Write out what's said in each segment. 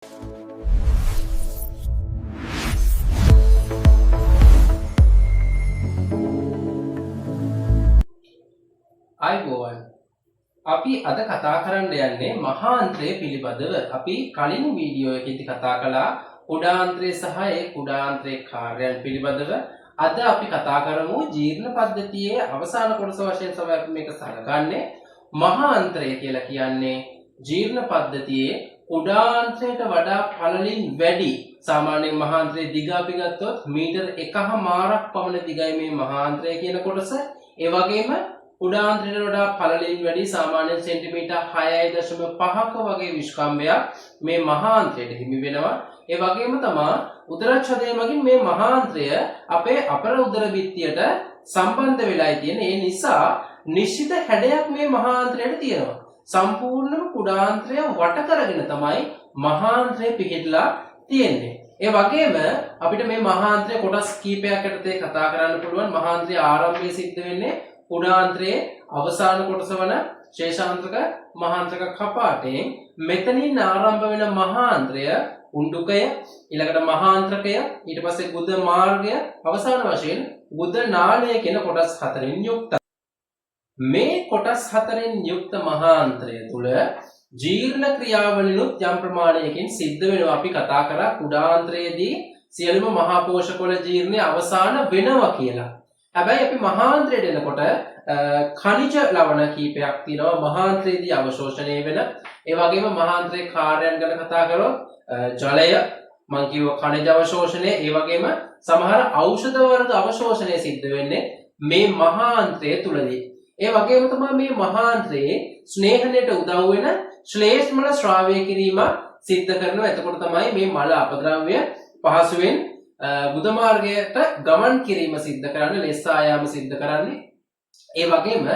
අයිබෝවන් අපි අද කතා කරන්න යන්නේ මහාන්ත්‍රය පිළිබඳව. අපි කලින් වීඩියෝ එකේදී කතා කළා කුඩාන්ත්‍රය සහ ඒ කුඩාන්ත්‍රයේ කාර්යයන් පිළිබඳව. අද අපි කතා කරමු ජීර්ණ පද්ධතියේ අවසාන කොටස වශයෙන් තමයි අපි මේක සලකන්නේ. මහාන්ත්‍රය කියලා කියන්නේ ජීර්ණ පද්ධතියේ කුඩාන්ත්‍රයට වඩා පළලින් වැඩි. සාමාන්‍යයෙන් මහාන්ත්‍රයේ දිග අපි ගත්තොත් මීටර් 1.5ක් පමණ දිගයි මේ මහාන්ත්‍රය කියන කොටස. ඒ වගේම කුඩාන්ත්‍රයට වඩා පළලින් වැඩි සාමාන්‍යයෙන් සෙන්ටිමීටර් 6.5ක වගේ විස්කම්භයක් මේ මහාන්ත්‍රයට හිමි වෙනවා. ඒ වගේම තමයි උදරච්ඡදය මගින් මේ මහාන්ත්‍රය අපේ අපර උදර බිත්තියට සම්බන්ධ වෙලායි තියෙන. ඒ නිසා නිශ්චිත හැඩයක් මේ මහාන්ත්‍රයට තියෙනවා. සම්පූර්ණම කුඩාන්ත්‍රය වට කරගෙන තමයි මහාන්ත්‍රය පිහිටලා තියෙන්නේ. ඒ වගේම අපිට මේ මහාන්ත්‍රය කොටස් කීපයක් යටතේ කතා කරන්න පුළුවන්. මහාන්ත්‍රයේ ආරම්භය සිද්ධ වෙන්නේ කුඩාන්ත්‍රයේ අවසාන කොටස වන ශේෂාන්ත්‍රක මහාන්ත්‍රක කපාටයෙන්. මෙතනින් ආරම්භ වෙන මහාන්ත්‍රය උණ්ඩුකය, ඊළඟට මහාන්ත්‍රකය, ඊට පස්සේ ගුද මාර්ගය, අවසාන වශයෙන් ගුද නාලය කියන කොටස් හතරෙන් යුක්තයි. මේ කොටස් හතරෙන් යුක්ත මහාන්ත්‍රය තුල ජීර්ණ ක්‍රියාවලිනුත් යම් ප්‍රමාණයකින් සිද්ධ වෙනවා. අපි කතා කරා කුඩාන්ත්‍රයේදී සියලුම මහා පෝෂකවල ජීර්ණය අවසාන වෙනවා කියලා. හැබැයි අපි මහාන්ත්‍රයට එනකොට ඛනිජ ලවණ කීපයක් තියෙනවා මහාන්ත්‍රයේදී අවශෝෂණය වෙන. ඒ වගේම මහාන්ත්‍රයේ කාර්යයන් ගැන කතා කරොත් ජලය, මං කිව්ව ඛනිජ අවශෝෂණය, ඒ වගේම සමහර ඖෂධ වර්ග අවශෝෂණය සිද්ධ වෙන්නේ මේ මහාන්ත්‍රය තුලදී. ඒ වගේම තමයි මේ මහාන්ත්‍රයේ ස්නේහණයට උදව් වෙන ශ්ලේෂ්මල ශ්‍රාවය කිරීම සිද්ධ කරනවා. එතකොට තමයි මේ මල අපද්‍රව්‍ය පහසුවෙන් ගුද මාර්ගයට ගමන් කිරීම සිද්ධ කරන්නේ, ලෙස් ආයාම සිද්ධ කරන්නේ. ඒ වගේම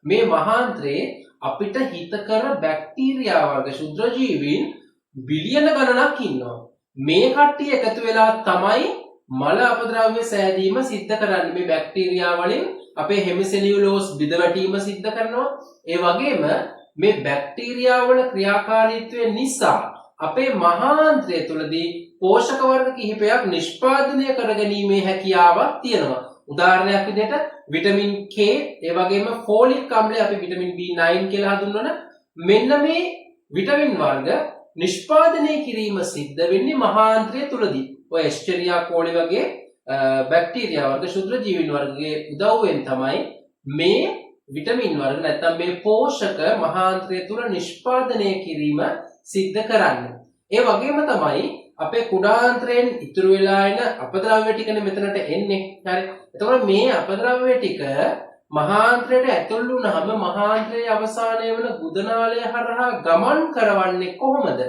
මේ මහාන්ත්‍රයේ අපිට හිතකර බැක්ටීරියා වර්ග ශුද්‍ර ජීවීන් බිලියන ගණනක් ඉන්නවා. මේ කට්ටිය එකතු වෙලා තමයි මල අපද්‍රව්‍ය සෑදීම සිද්ධ කරන්නේ. මේ බැක්ටීරියා වලින් අපේ හෙමිසෙලියුලෝස් බිඳ වැටීම සිද්ධ කරනවා. ඒ වගේම මේ බැක්ටීරියා වල ක්‍රියාකාරීත්වය නිසා අපේ මහාන්ත්‍රය තුලදී පෝෂක වර්ග කිහිපයක් නිෂ්පාදනය කරගැනීමේ හැකියාවක් තියෙනවා. උදාහරණයක් විදිහට විටමින් K, ඒ වගේම ෆෝලික් අම්ලය අපි විටමින් B9 කියලා හඳුන්වන මෙන්න මේ විටමින් වර්ග නිෂ්පාදනය කිරීම සිද්ධ වෙන්නේ මහාන්ත්‍රය තුලදී. ඔය එස්චෙරියා කෝලි වගේ බැක්ටීරියා වර්ග ශුද්‍ර ජීවීන් වර්ගයේ උදව්වෙන් තමයි මේ විටමින් වර්ග නැත්නම් මේ පෝෂක මහාන්ත්‍රය තුල නිෂ්පාදනය කිරීම සිද්ධ කරන්නේ. ඒ වගේම තමයි අපේ කුඩාන්ත්‍රයෙන් ඉතුරු වෙලා එන අපද්‍රව්‍ය ටිකනේ මෙතනට එන්නේ. හරි. එතකොට මේ අපද්‍රව්‍ය ටික මහාන්ත්‍රයට ඇතුල් වුණාම මහාන්ත්‍රයේ අවසානයේ වන ගුදනාලය හරහා ගමන් කරවන්නේ කොහොමද?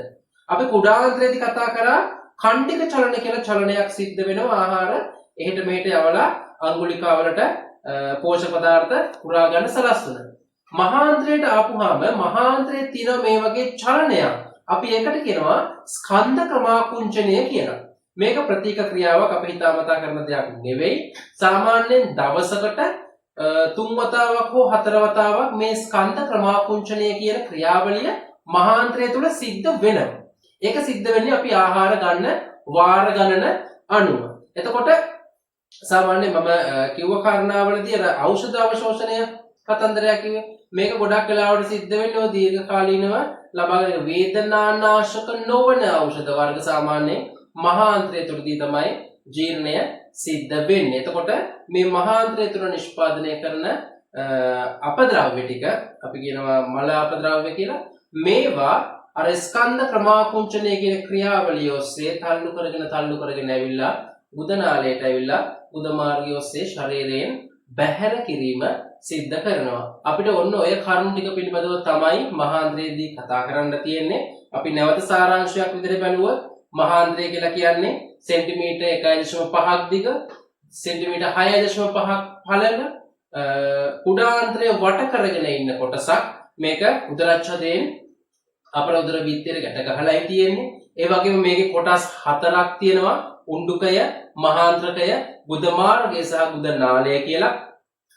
අපි කුඩාන්ත්‍රයේදී කතා කරා ඛණ්ඩික චලන කියලා චලනයක් සිද්ධ වෙනවා. ආහාර එහෙට මෙහෙට යවලා අංගුලිකාවලට පෝෂක පදාර්ථ පුරා ගන්න සලස්වන. මහාන්ත්‍රයට ආපුහම මහාන්ත්‍රයේ තියෙන මේ වගේ චලනයක් අපි ඒකට කියනවා ස්කන්ධ ක්‍රමාකුංචනය කියලා. මේක ප්‍රතීක ක්‍රියාවක් අපි හිතාමතා කරන දෙයක් නෙවෙයි. සාමාන්‍යයෙන් දවසකට 3 වතාවක් හෝ 4 වතාවක් මේ ස්කන්ධ ක්‍රමාකුංචනය කියන ක්‍රියාවලිය මහාන්ත්‍රය තුල සිද්ධ වෙනවා. ඒක සිද්ධ වෙන්නේ අපි ආහාර ගන්න වාර ගණන අනුව. එතකොට සාමාන්‍යයෙන් මම කිව්ව කාරණාවලදී අර ඖෂධ අවශෝෂණය කතන්දරයක් කිව්වේ මේක ගොඩක් වෙලාවට සිද්ධ වෙන්නේ ඔය දීර්ඝකාලීනව ලබාගෙන වේදනානාශක නොවන ඖෂධ වර්ග සාමාන්‍යයෙන් මහාන්ත්‍රය තුලදී තමයි ජීර්ණය සිද්ධ වෙන්නේ. එතකොට මේ මහාන්ත්‍රය තුල නිෂ්පාදනය කරන අපද්‍රව්‍ය ටික අපි කියනවා මල අපද්‍රව්‍ය කියලා. මේවා අර ස්කන්ධ ක්‍රමාකුංචනය කියන ක්‍රියාවලිය ඔස්සේ තල්ලු කරගෙන ඇවිල්ලා ගුදනාලයට ඇවිල්ලා ගුද මාර්ගය ඔස්සේ ශරීරයෙන් බැහැර කිරීම සිද්ධ කරනවා. අපිට ඔන්න ඔය කරුණු ටික පිළිබඳව තමයි මහාන්ත්‍රයේදී කතා කරන්න තියෙන්නේ. අපි නැවත සාරාංශයක් විදිහට බලුවොත් මහාන්ත්‍රය කියලා කියන්නේ සෙන්ටිමීටර් 1.5ක් දිග, සෙන්ටිමීටර් 6.5ක් පළල කුඩාන්ත්‍රය වට කරගෙන ඉන්න කොටසක්. මේක උදරච්ඡදයෙන් අපර උදර බිත්තියට ගැට ගහලායි තියෙන්නේ. ඒ වගේම මේකේ කොටස් 4ක් තියෙනවා. උණ්ඩුකය, මහාන්ත්‍රකය, ගුද මාර්ගය සහ ගුද නාලය කියලා.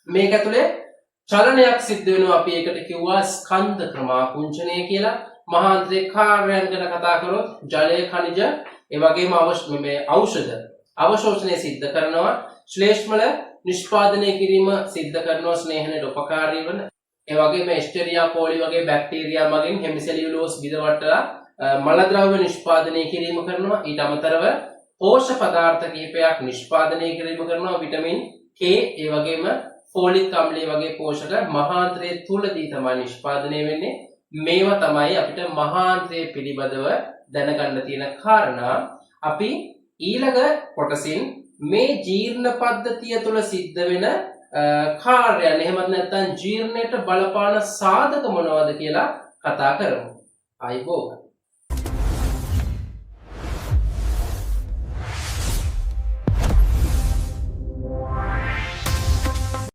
මේක ඇතුලේ චලනයක් සිද්ධ වෙනවා. අපි ඒකට කිව්වා ස්කන්ධ ක්‍රමාකුංචනය කියලා. මහාන්ත්‍රයේ කාර්යයන් ගැන කතා කරොත් ජලය khනිජ ඒ වගේම ඖෂධ අවශෝෂණය සිද්ධ කරනවා ශ්ලේෂ්මල නිෂ්පාදනය කිරීම සිද්ධ කරනවා ස්නේහනයට උපකාරී වන ඒ වගේම එස්ටෙරියා කෝලි වගේ බැක්ටීරියා මගින් හෙමිසෙලියුලෝස් බිඳවට්ටලා මල ද්‍රව්‍ය නිෂ්පාදනය කිරීම කරනවා ඊට අමතරව පෝෂක පදාර්ථ කිහිපයක් නිෂ්පාදනය කිරීම කරනවා විටමින් K ඒ වගේම ෆෝලික් අම්ලය වගේ පෝෂක මහාන්ත්‍රයේ තුලදී තමයි නිෂ්පාදනය වෙන්නේ මේවා තමයි අපිට මහාන්ත්‍රයේ පිළිබඳව දැනගන්න තියෙන කාරණා අපි ඊළඟ කොටසින් මේ ජීර්ණ පද්ධතිය තුළ සිද්ධ වෙන කාර්යයන් එහෙමත් නැත්නම් ජීර්ණයට බලපාන සාධක මොනවද කියලා කතා කරමු. ආයිබෝවන්